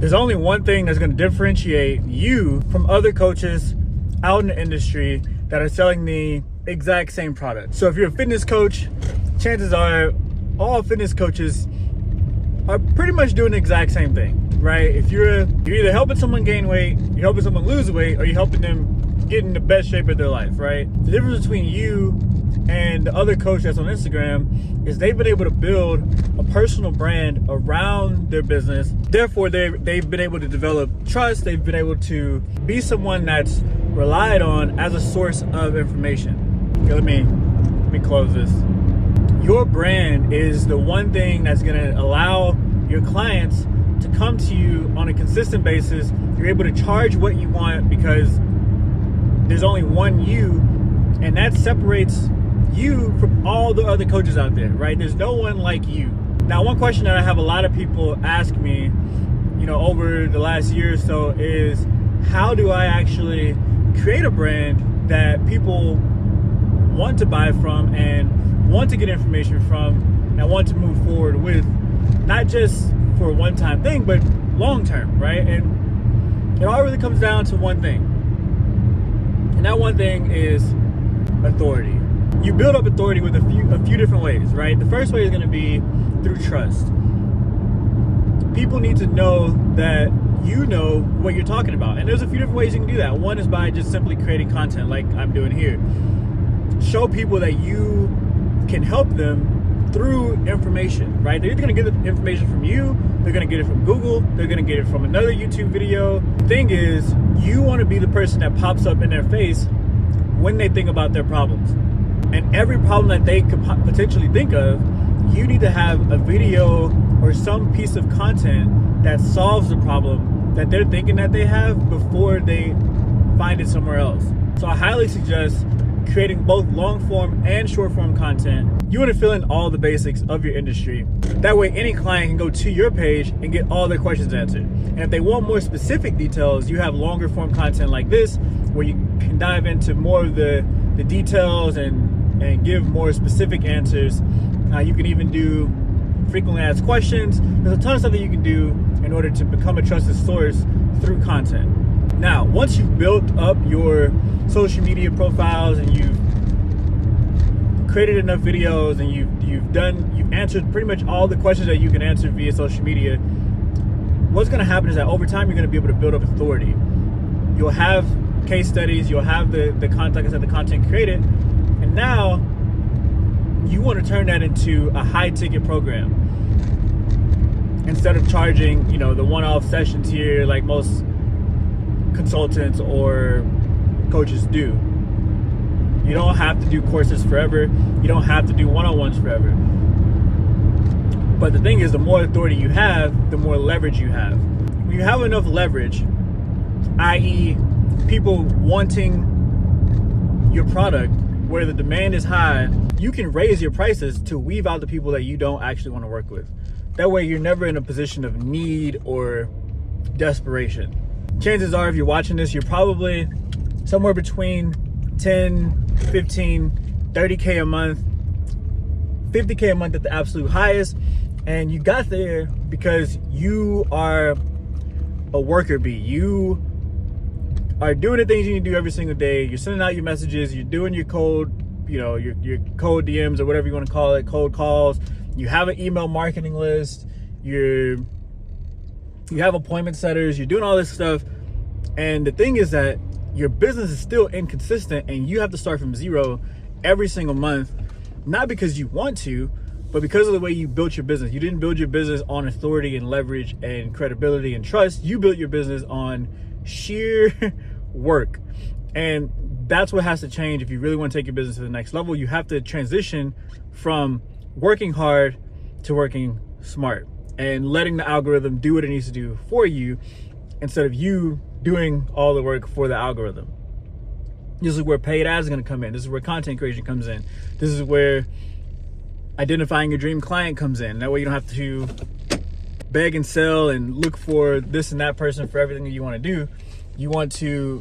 There's only one thing that's going to differentiate you from other coaches out in the industry that are selling the exact same product. So if you're a fitness coach, chances are all fitness coaches are pretty much doing the exact same thing, right? If you're either helping someone gain weight, you're helping someone lose weight, or you're helping them get in the best shape of their life, right? The difference between you and the other coach that's on Instagram is they've been able to build a personal brand around their business. Therefore, they've been able to develop trust. They've been able to be someone that's relied on as a source of information. Okay, let me close this. Your brand is the one thing that's going to allow your clients to come to you on a consistent basis. You're able to charge what you want because there's only one you, and that separates you from all the other coaches out there, right? There's no one like you. Now, one question that I have a lot of people ask me, over the last year or so is, how do I actually create a brand that people want to buy from and want to get information from and want to move forward with, not just for a one-time thing, but long-term, right? And it all really comes down to one thing. And that one thing is authority. You build up authority with a few different ways, right? The first way is going to be through trust. People need to know that you know what you're talking about. And there's a few different ways you can do that. One is by just simply creating content like I'm doing here. Show people that you can help them through information, right? They're going to get the information from you. They're going to get it from Google. They're going to get it from another YouTube video. The thing is, you want to be the person that pops up in their face when they think about their problems. And every problem that they could potentially think of, you need to have a video or some piece of content that solves the problem that they're thinking that they have before they find it somewhere else. So I highly suggest creating both long form and short form content. You want to fill in all the basics of your industry. That way any client can go to your page and get all their questions answered. And if they want more specific details, you have longer form content like this, where you can dive into more of the details and give more specific answers. You can even do frequently asked questions. There's a ton of stuff that you can do in order to become a trusted source through content. Now, once you've built up your social media profiles and you've created enough videos and you've answered pretty much all the questions that you can answer via social media, what's going to happen is that over time you're going to be able to build up authority. You'll have case studies, you'll have the content, like I said, the content created, and now you want to turn that into a high ticket program instead of charging, the one-off sessions here like most consultants or coaches do. You don't have to do courses forever. You don't have to do one-on-ones forever. But the thing is, the more authority you have, the more leverage you have. When you have enough leverage, i.e. people wanting your product where the demand is high, you can raise your prices to weave out the people that you don't actually want to work with. That way you're never in a position of need or desperation. Chances are, if you're watching this, you're probably somewhere between 10, 15, 30K a month, 50K a month at the absolute highest. And you got there because you are a worker bee. You are doing the things you need to do every single day. You're sending out your messages. You're doing your cold, your cold DMs or whatever you want to call it, cold calls. You have an email marketing list. You have appointment setters. You're doing all this stuff. And the thing is that your business is still inconsistent and you have to start from zero every single month, not because you want to, but because of the way you built your business. You didn't build your business on authority and leverage and credibility and trust. You built your business on sheer work. And that's what has to change if you really want to take your business to the next level. You have to transition from working hard to working smart and letting the algorithm do what it needs to do for you instead of you doing all the work for the algorithm. This is where paid ads are going to come in. This is where content creation comes in. This is where identifying your dream client comes in. That way you don't have to beg and sell and look for this and that person for everything that you want to do. You want to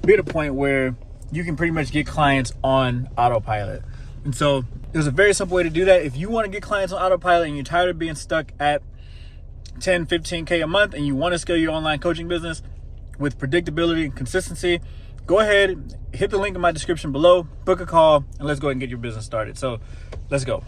be at a point where you can pretty much get clients on autopilot. And so there's a very simple way to do that. If you want to get clients on autopilot and you're tired of being stuck at 10, 15K a month and you want to scale your online coaching business with predictability and consistency, go ahead, hit the link in my description below, book a call, and let's go ahead and get your business started. So let's go.